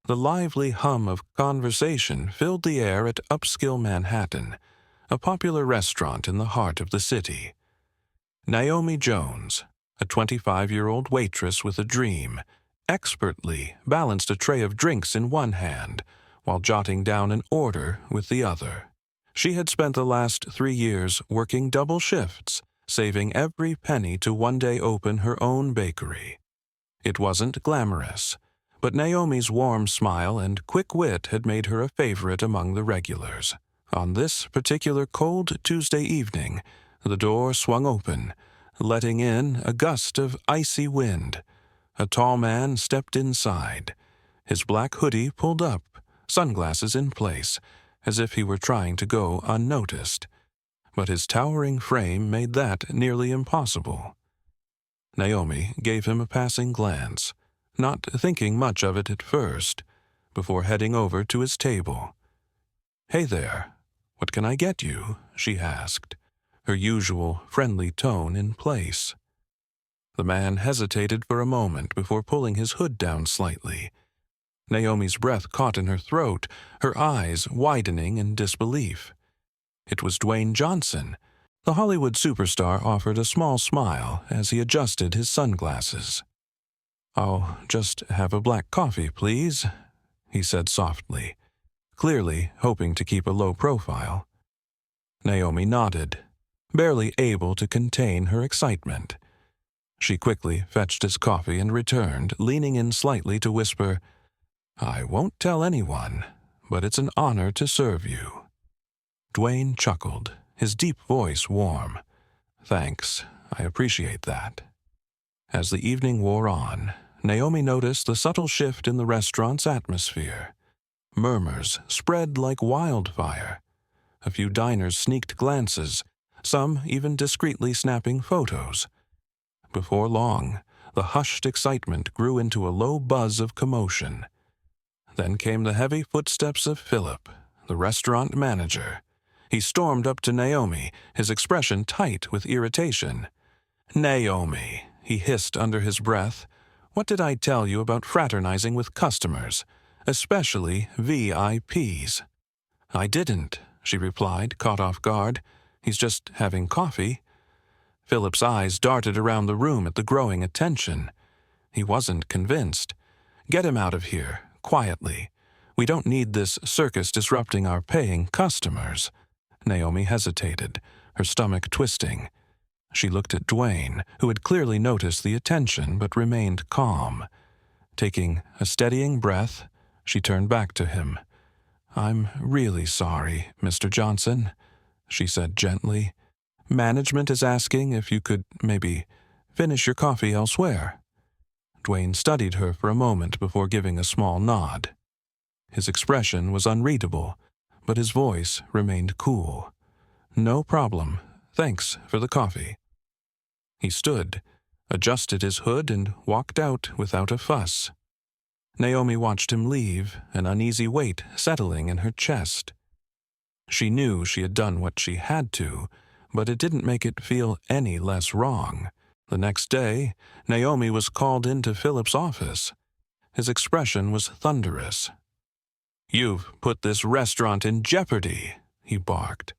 The lively hum of conversation filled the air at upscale Manhattan, a popular restaurant in the heart of the city. Naomi Jones, a 25-year-old waitress with a dream, expertly balanced a tray of drinks in one hand while jotting down an order with the other. She had spent the last 3 years working double shifts, saving every penny to one day open her own bakery. It wasn't glamorous, but Naomi's warm smile and quick wit had made her a favorite among the regulars. On this particular cold Tuesday evening, the door swung open, letting in a gust of icy wind. A tall man stepped inside, his black hoodie pulled up, sunglasses in place, as if he were trying to go unnoticed. But his towering frame made that nearly impossible. Naomi gave him a passing glance, not thinking much of it at first, before heading over to his table. "Hey there, what can I get you?" she asked, her usual friendly tone in place. The man hesitated for a moment before pulling his hood down slightly. Naomi's breath caught in her throat, her eyes widening in disbelief. It was Dwayne Johnson. The Hollywood superstar offered a small smile as he adjusted his sunglasses. "I'll just have a black coffee, please," he said softly, clearly hoping to keep a low profile. Naomi nodded, barely able to contain her excitement. She quickly fetched his coffee and returned, leaning in slightly to whisper, "I won't tell anyone, but it's an honor to serve you." Dwayne chuckled, his deep voice warm. "Thanks, I appreciate that." As the evening wore on, Naomi noticed the subtle shift in the restaurant's atmosphere. Murmurs spread like wildfire. A few diners sneaked glances, some even discreetly snapping photos. Before long, the hushed excitement grew into a low buzz of commotion. Then came the heavy footsteps of Philip, the restaurant manager. He stormed up to Naomi, his expression tight with irritation. "Naomi," he hissed under his breath, "what did I tell you about fraternizing with customers, especially VIPs?" "I didn't," she replied, caught off guard. "He's just having coffee." Philip's eyes darted around the room at the growing attention. He wasn't convinced. "Get him out of here, quietly. We don't need this circus disrupting our paying customers." Naomi hesitated, her stomach twisting. She looked at Dwayne, who had clearly noticed the attention but remained calm. Taking a steadying breath, she turned back to him. "I'm really sorry, Mr. Johnson," she said gently. "Management is asking if you could maybe finish your coffee elsewhere." Dwayne studied her for a moment before giving a small nod. His expression was unreadable, but his voice remained cool. "No problem. Thanks for the coffee." He stood, adjusted his hood, and walked out without a fuss. Naomi watched him leave, an uneasy weight settling in her chest. She knew she had done what she had to, but it didn't make it feel any less wrong. The next day, Naomi was called into Philip's office. His expression was thunderous. "You've put this restaurant in jeopardy," he barked.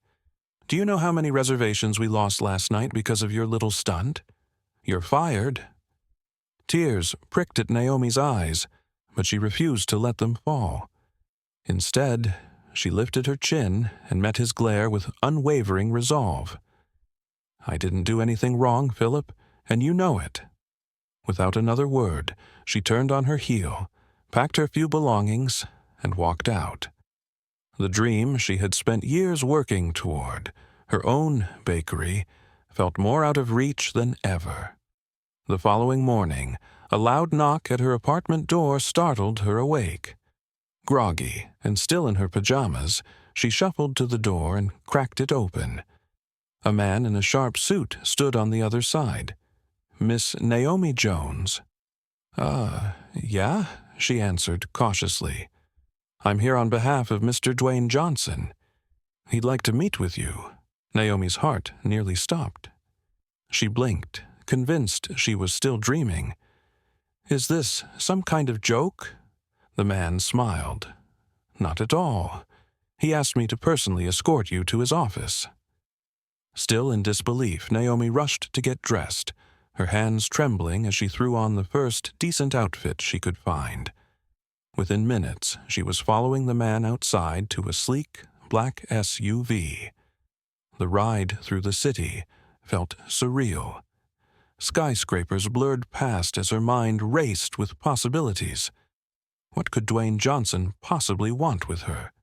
"Do you know how many reservations we lost last night because of your little stunt? You're fired." Tears pricked at Naomi's eyes, but she refused to let them fall. Instead, she lifted her chin and met his glare with unwavering resolve. "I didn't do anything wrong, Philip, and you know it." Without another word, she turned on her heel, packed her few belongings, and walked out. The dream she had spent years working toward, her own bakery, felt more out of reach than ever. The following morning, a loud knock at her apartment door startled her awake. Groggy and still in her pajamas, she shuffled to the door and cracked it open. A man in a sharp suit stood on the other side. "Miss Naomi Jones." Yeah," she answered cautiously. "I'm here on behalf of Mr. Dwayne Johnson. He'd like to meet with you." Naomi's heart nearly stopped. She blinked, convinced she was still dreaming. "Is this some kind of joke?" The man smiled. "Not at all. He asked me to personally escort you to his office." Still in disbelief, Naomi rushed to get dressed, her hands trembling as she threw on the first decent outfit she could find. Within minutes, she was following the man outside to a sleek, black SUV. The ride through the city felt surreal. Skyscrapers blurred past as her mind raced with possibilities. What could Dwayne Johnson possibly want with her?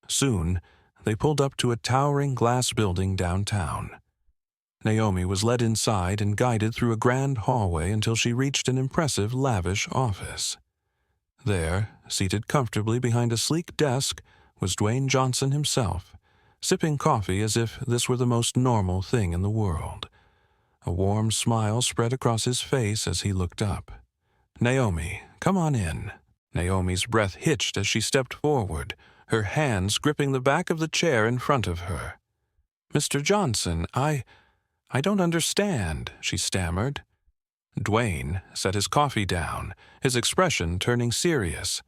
Soon, they pulled up to a towering glass building downtown. Naomi was led inside and guided through a grand hallway until she reached an impressive, lavish office. There, seated comfortably behind a sleek desk, was Dwayne Johnson himself, sipping coffee as if this were the most normal thing in the world. A warm smile spread across his face as he looked up. "Naomi, come on in." Naomi's breath hitched as she stepped forward, her hands gripping the back of the chair in front of her. "Mr. Johnson, I don't understand," she stammered. Dwayne set his coffee down, his expression turning serious.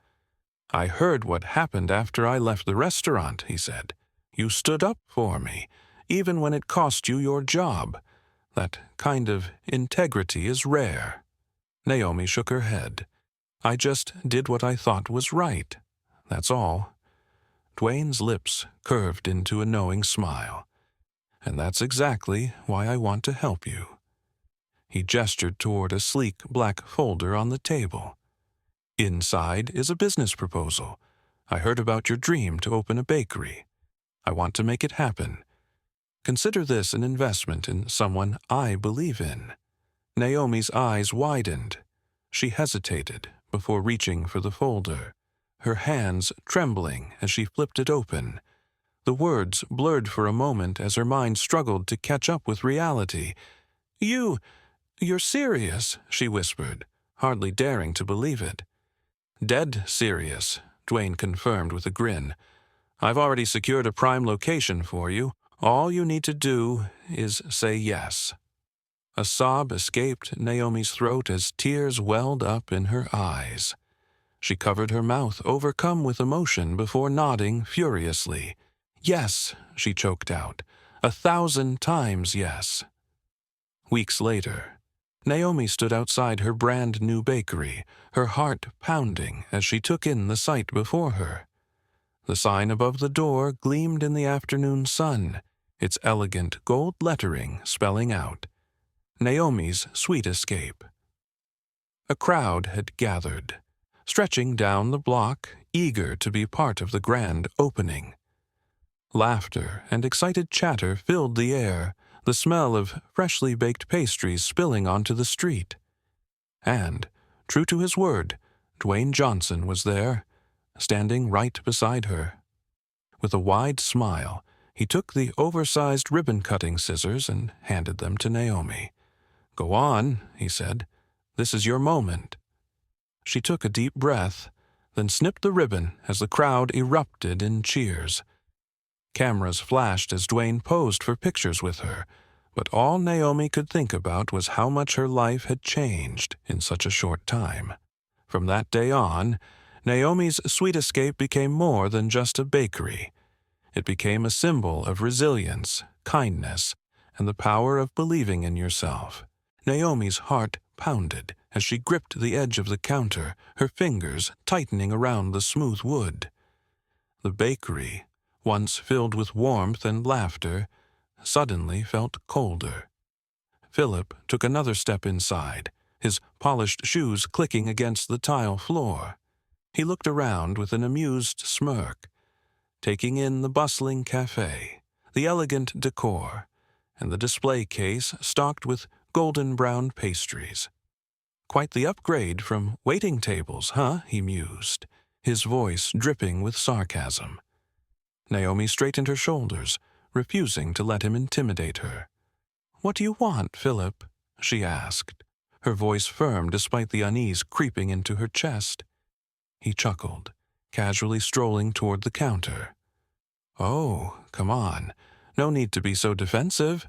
"I heard what happened after I left the restaurant," he said. "You stood up for me, even when it cost you your job. That kind of integrity is rare." Naomi shook her head. "I just did what I thought was right. That's all." Dwayne's lips curved into a knowing smile. "And that's exactly why I want to help you." He gestured toward a sleek black folder on the table. "Inside is a business proposal. I heard about your dream to open a bakery. I want to make it happen. Consider this an investment in someone I believe in." Naomi's eyes widened. She hesitated before reaching for the folder, her hands trembling as she flipped it open. The words blurred for a moment as her mind struggled to catch up with reality. You're serious," she whispered, hardly daring to believe it. "Dead serious," Dwayne confirmed with a grin. "I've already secured a prime location for you. All you need to do is say yes." A sob escaped Naomi's throat as tears welled up in her eyes. She covered her mouth, overcome with emotion, before nodding furiously. "Yes," she choked out. 1,000 times yes. Weeks later, Naomi stood outside her brand-new bakery, her heart pounding as she took in the sight before her. The sign above the door gleamed in the afternoon sun, its elegant gold lettering spelling out, "Naomi's Sweet Escape." A crowd had gathered, stretching down the block, eager to be part of the grand opening. Laughter and excited chatter filled the air, the smell of freshly baked pastries spilling onto the street. And, true to his word, Dwayne Johnson was there, standing right beside her. With a wide smile, he took the oversized ribbon-cutting scissors and handed them to Naomi. "Go on," he said. "This is your moment." She took a deep breath, then snipped the ribbon as the crowd erupted in cheers. Cameras flashed as Dwayne posed for pictures with her, but all Naomi could think about was how much her life had changed in such a short time. From that day on, Naomi's Sweet Escape became more than just a bakery. It became a symbol of resilience, kindness, and the power of believing in yourself. Naomi's heart pounded as she gripped the edge of the counter, her fingers tightening around the smooth wood. The bakery, once filled with warmth and laughter, suddenly felt colder. Philip took another step inside, his polished shoes clicking against the tile floor. He looked around with an amused smirk, taking in the bustling cafe, the elegant decor, and the display case stocked with golden-brown pastries. "Quite the upgrade from waiting tables, huh?" he mused, his voice dripping with sarcasm. Naomi straightened her shoulders, refusing to let him intimidate her. "What do you want, Philip?" she asked, her voice firm despite the unease creeping into her chest. He chuckled, casually strolling toward the counter. "Oh, come on. No need to be so defensive.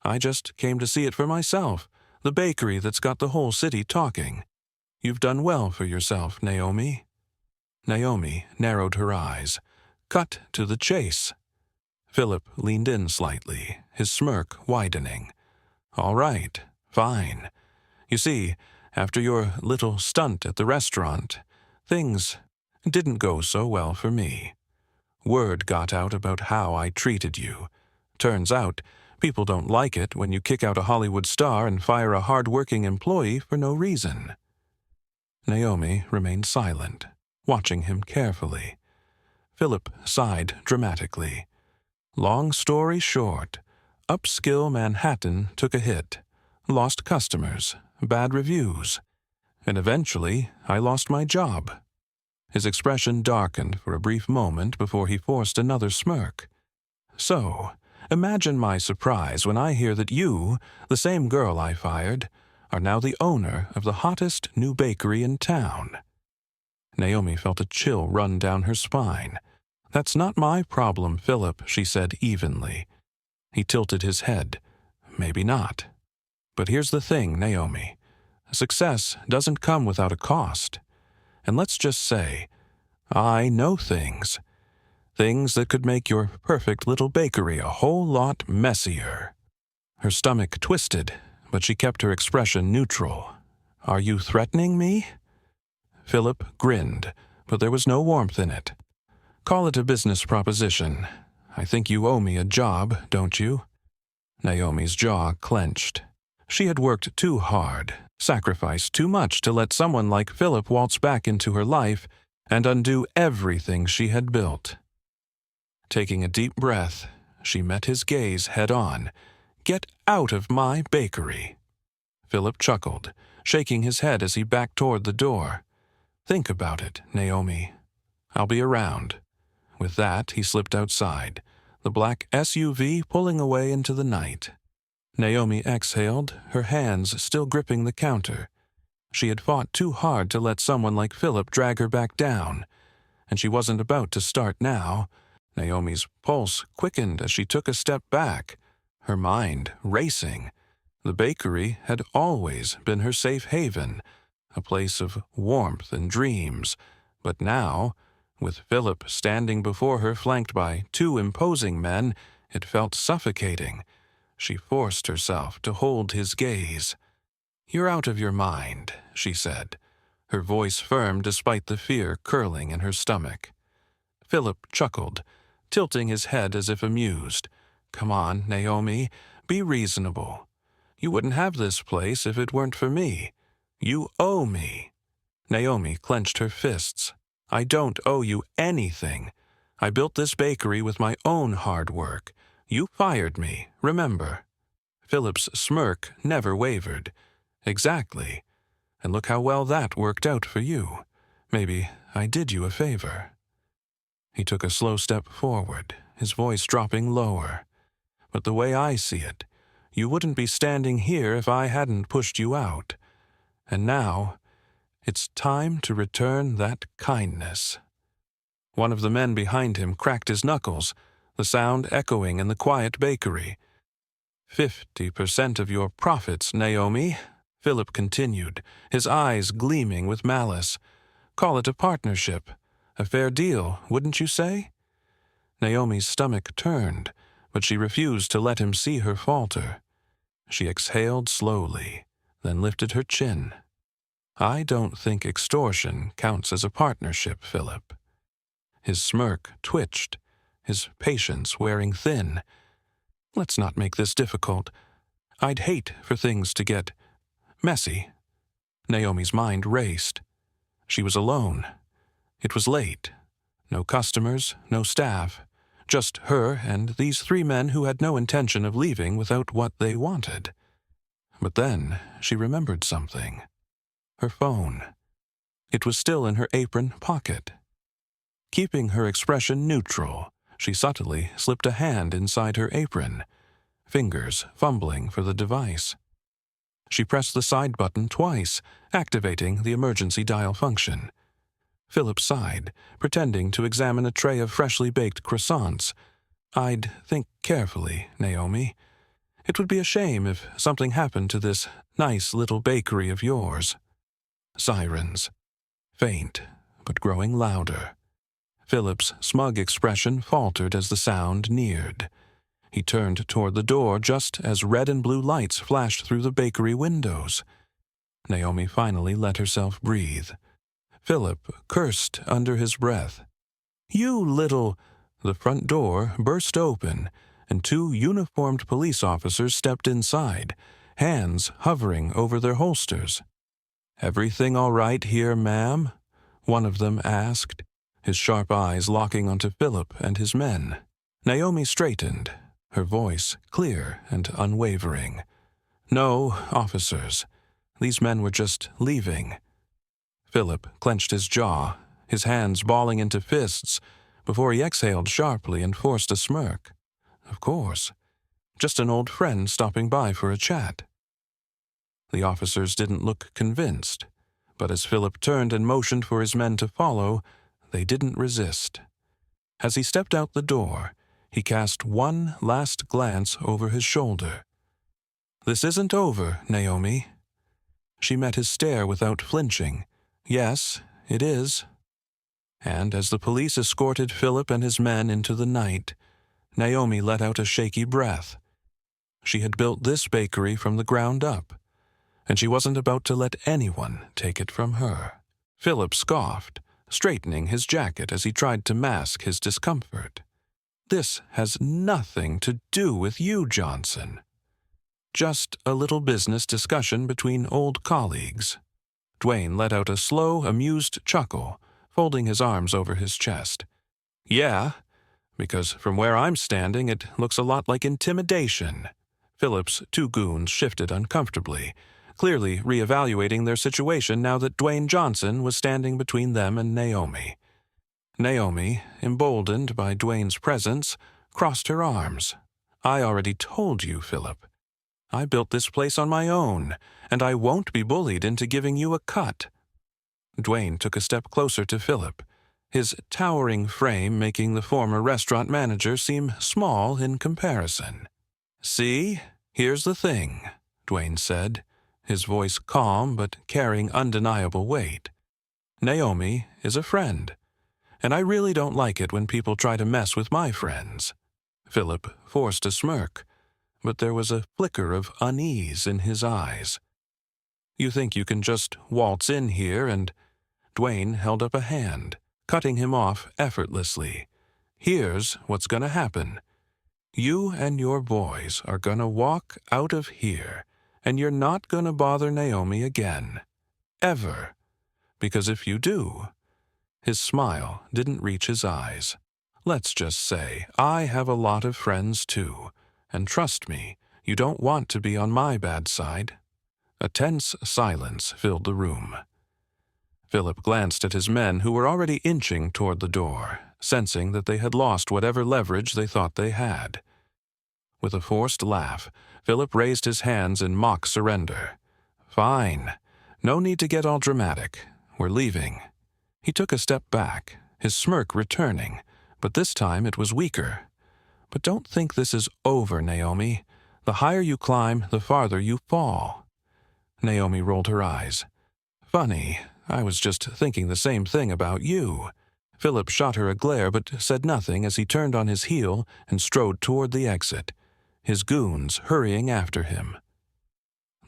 I just came to see it for myself, the bakery that's got the whole city talking. You've done well for yourself, Naomi." Naomi narrowed her eyes. Cut to the chase. Philip leaned in slightly, his smirk widening. All right, fine. You see, after your little stunt at the restaurant, things didn't go so well for me. Word got out about how I treated you. Turns out, people don't like it when you kick out a Hollywood star and fire a hardworking employee for no reason. Naomi remained silent, watching him carefully. Philip sighed dramatically. Long story short, upscale Manhattan took a hit, lost customers, bad reviews, and eventually I lost my job. His expression darkened for a brief moment before he forced another smirk. So, imagine my surprise when I hear that you, the same girl I fired, are now the owner of the hottest new bakery in town. Naomi felt a chill run down her spine. That's not my problem, Philip, she said evenly. He tilted his head. Maybe not. But here's the thing, Naomi. Success doesn't come without a cost. And let's just say, I know things. Things that could make your perfect little bakery a whole lot messier. Her stomach twisted, but she kept her expression neutral. Are you threatening me? Philip grinned, but there was no warmth in it. Call it a business proposition. I think you owe me a job, don't you? Naomi's jaw clenched. She had worked too hard, sacrificed too much to let someone like Philip waltz back into her life and undo everything she had built. Taking a deep breath, she met his gaze head-on. Get out of my bakery. Philip chuckled, shaking his head as he backed toward the door. Think about it, Naomi. I'll be around. With that, he slipped outside, the black SUV pulling away into the night. Naomi exhaled, her hands still gripping the counter. She had fought too hard to let someone like Philip drag her back down, and she wasn't about to start now. Naomi's pulse quickened as she took a step back, her mind racing. The bakery had always been her safe haven, a place of warmth and dreams, but now, with Philip standing before her flanked by two imposing men, it felt suffocating. She forced herself to hold his gaze. You're out of your mind, she said, her voice firm despite the fear curling in her stomach. Philip chuckled, tilting his head as if amused. Come on, Naomi, be reasonable. You wouldn't have this place if it weren't for me. You owe me. Naomi clenched her fists. I don't owe you anything. I built this bakery with my own hard work. You fired me, remember. Philip's smirk never wavered. Exactly. And look how well that worked out for you. Maybe I did you a favor. He took a slow step forward, his voice dropping lower. But the way I see it, you wouldn't be standing here if I hadn't pushed you out. And now, it's time to return that kindness. One of the men behind him cracked his knuckles, the sound echoing in the quiet bakery. 50% of your profits, Naomi, Philip continued, his eyes gleaming with malice. Call it a partnership. A fair deal, wouldn't you say? Naomi's stomach turned, but she refused to let him see her falter. She exhaled slowly, then lifted her chin. I don't think extortion counts as a partnership, Philip. His smirk twitched, his patience wearing thin. Let's not make this difficult. I'd hate for things to get messy. Naomi's mind raced. She was alone. It was late. No customers, no staff. Just her and these three men who had no intention of leaving without what they wanted. But then she remembered something. Her phone. It was still in her apron pocket. Keeping her expression neutral, she subtly slipped a hand inside her apron, fingers fumbling for the device. She pressed the side button twice, activating the emergency dial function. Philip sighed, pretending to examine a tray of freshly baked croissants. I'd think carefully, Naomi. It would be a shame if something happened to this nice little bakery of yours. Sirens. Faint, but growing louder. Philip's smug expression faltered as the sound neared. He turned toward the door just as red and blue lights flashed through the bakery windows. Naomi finally let herself breathe. Philip cursed under his breath. "You little—" The front door burst open, and two uniformed police officers stepped inside, hands hovering over their holsters. "Everything all right here, ma'am?" one of them asked, his sharp eyes locking onto Philip and his men. Naomi straightened, her voice clear and unwavering. "No, officers. These men were just leaving." Philip clenched his jaw, his hands balling into fists, before he exhaled sharply and forced a smirk. Of course. Just an old friend stopping by for a chat. The officers didn't look convinced, but as Philip turned and motioned for his men to follow, they didn't resist. As he stepped out the door, he cast one last glance over his shoulder. "This isn't over, Naomi." She met his stare without flinching. "Yes, it is." And as the police escorted Philip and his men into the night, Naomi let out a shaky breath. She had built this bakery from the ground up, and she wasn't about to let anyone take it from her. Philip scoffed, straightening his jacket as he tried to mask his discomfort. "This has nothing to do with you, Johnson. Just a little business discussion between old colleagues." Dwayne let out a slow, amused chuckle, folding his arms over his chest. "Yeah, because from where I'm standing it looks a lot like intimidation." Philip's two goons shifted uncomfortably, clearly reevaluating their situation now that Dwayne Johnson was standing between them and Naomi. Naomi, emboldened by Dwayne's presence, crossed her arms. "I already told you, Philip. I built this place on my own, and I won't be bullied into giving you a cut." Dwayne took a step closer to Philip, his towering frame making the former restaurant manager seem small in comparison. "See, here's the thing," Dwayne said, his voice calm but carrying undeniable weight. "Naomi is a friend, and I really don't like it when people try to mess with my friends." Philip forced a smirk, but there was a flicker of unease in his eyes. "You think you can just waltz in here and—" Dwayne held up a hand, cutting him off effortlessly. "Here's what's gonna happen. You and your boys are gonna walk out of here, and you're not gonna bother Naomi again. Ever. Because if you do—" His smile didn't reach his eyes. "Let's just say I have a lot of friends too, and trust me, you don't want to be on my bad side." A tense silence filled the room. Philip glanced at his men who were already inching toward the door, sensing that they had lost whatever leverage they thought they had. With a forced laugh, Philip raised his hands in mock surrender. "Fine. No need to get all dramatic. We're leaving." He took a step back, his smirk returning, but this time it was weaker. "But don't think this is over, Naomi. The higher you climb, the farther you fall." Naomi rolled her eyes. "Funny, I was just thinking the same thing about you." Philip shot her a glare but said nothing as he turned on his heel and strode toward the exit, his goons hurrying after him.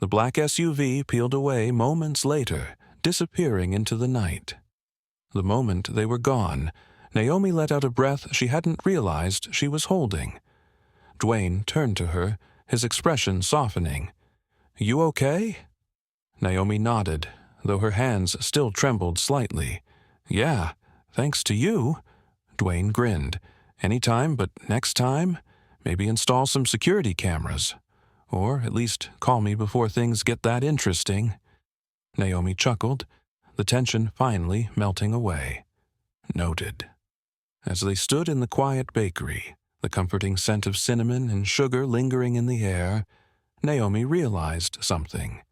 The black SUV peeled away moments later, disappearing into the night. The moment they were gone, Naomi let out a breath she hadn't realized she was holding. Dwayne turned to her, his expression softening. "You okay?" Naomi nodded, though her hands still trembled slightly. "Yeah, thanks to you." Dwayne grinned. "Anytime, but next time, maybe install some security cameras. Or at least call me before things get that interesting." Naomi chuckled, the tension finally melting away. Noted. As they stood in the quiet bakery, the comforting scent of cinnamon and sugar lingering in the air, Naomi realized something.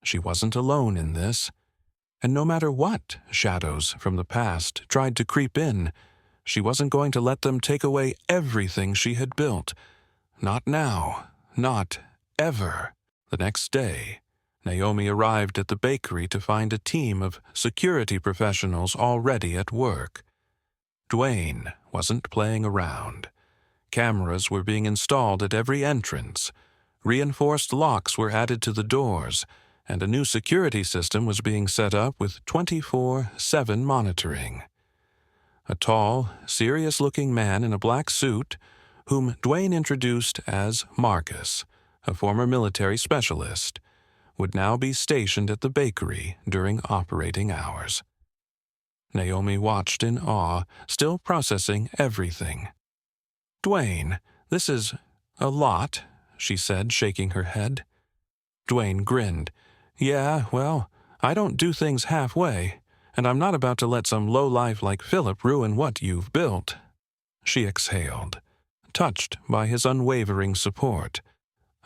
She wasn't alone in this, and no matter what shadows from the past tried to creep in, she wasn't going to let them take away everything she had built. Not now, not ever. The next day, Naomi arrived at the bakery to find a team of security professionals already at work. Dwayne wasn't playing around. Cameras were being installed at every entrance. Reinforced locks were added to the doors, and a new security system was being set up with 24/7 monitoring. A tall, serious-looking man in a black suit, whom Dwayne introduced as Marcus, a former military specialist, would now be stationed at the bakery during operating hours. Naomi watched in awe, still processing everything. "Dwayne, this is a lot," she said, shaking her head. Dwayne grinned. "Yeah, well, I don't do things halfway, and I'm not about to let some lowlife like Philip ruin what you've built." She exhaled, touched by his unwavering support.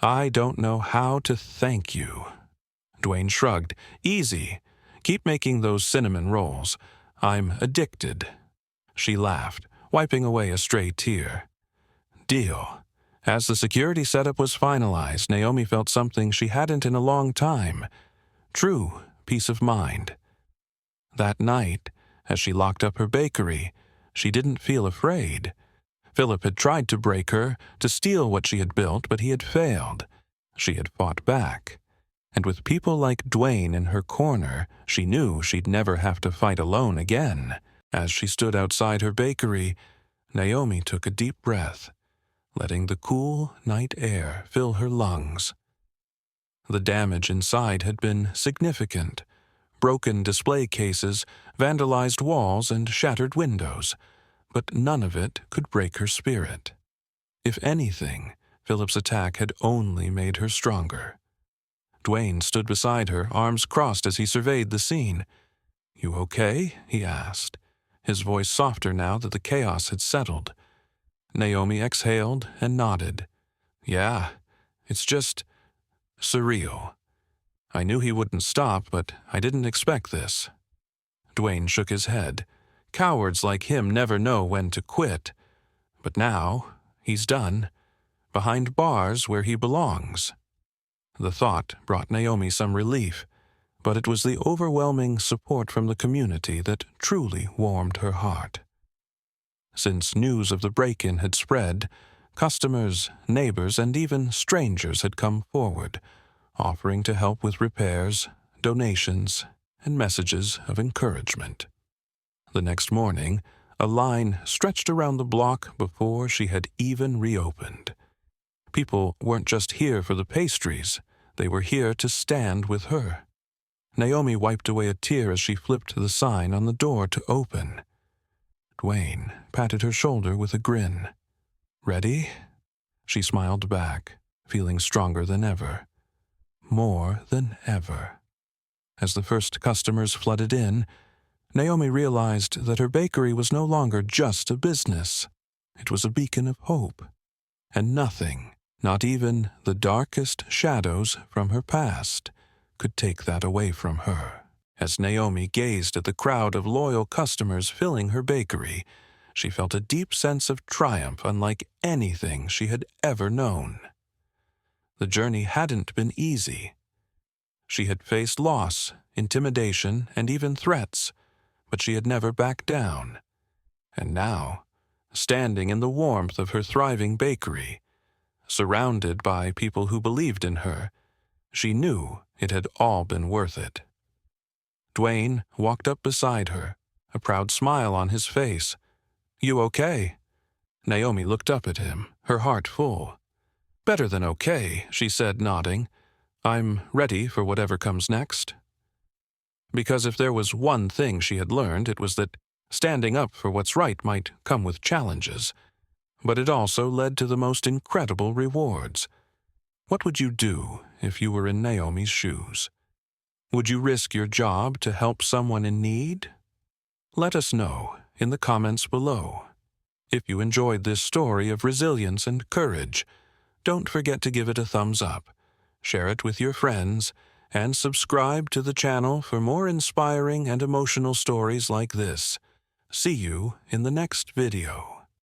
"I don't know how to thank you." Dwayne shrugged. "Easy. Keep making those cinnamon rolls. I'm addicted." She laughed, wiping away a stray tear. Deal. As the security setup was finalized, Naomi felt something she hadn't in a long time. True peace of mind. That night, as she locked up her bakery, she didn't feel afraid. Philip had tried to break her, to steal what she had built, but he had failed. She had fought back. And with people like Dwayne in her corner, she knew she'd never have to fight alone again. As she stood outside her bakery, Naomi took a deep breath, letting the cool night air fill her lungs. The damage inside had been significant. Broken display cases, vandalized walls, and shattered windows, but none of it could break her spirit. If anything, Philip's attack had only made her stronger. Dwayne stood beside her, arms crossed as he surveyed the scene. "You okay?" he asked, his voice softer now that the chaos had settled. Naomi exhaled and nodded. "Yeah, it's just surreal. I knew he wouldn't stop, but I didn't expect this." Dwayne shook his head. Cowards like him never know when to quit. But now, he's done. Behind bars where he belongs. The thought brought Naomi some relief, but it was the overwhelming support from the community that truly warmed her heart. Since news of the break-in had spread, customers, neighbors, and even strangers had come forward, offering to help with repairs, donations, and messages of encouragement. The next morning, a line stretched around the block before she had even reopened. People weren't just here for the pastries, they were here to stand with her. Naomi wiped away a tear as she flipped the sign on the door to open. Dwayne patted her shoulder with a grin. "Ready?" She smiled back, feeling stronger than ever. More than ever. As the first customers flooded in, Naomi realized that her bakery was no longer just a business. It was a beacon of hope. And nothing, not even the darkest shadows from her past, could take that away from her. As Naomi gazed at the crowd of loyal customers filling her bakery, she felt a deep sense of triumph unlike anything she had ever known. The journey hadn't been easy. She had faced loss, intimidation, and even threats, but she had never backed down. And now, standing in the warmth of her thriving bakery, surrounded by people who believed in her, she knew it had all been worth it. Dwayne walked up beside her, a proud smile on his face. "You okay?" Naomi looked up at him, her heart full. "Better than okay," she said, nodding. "I'm ready for whatever comes next." Because if there was one thing she had learned, it was that standing up for what's right might come with challenges, but it also led to the most incredible rewards. What would you do if you were in Naomi's shoes? Would you risk your job to help someone in need? Let us know in the comments below. If you enjoyed this story of resilience and courage, don't forget to give it a thumbs up, share it with your friends, and subscribe to the channel for more inspiring and emotional stories like this. See you in the next video.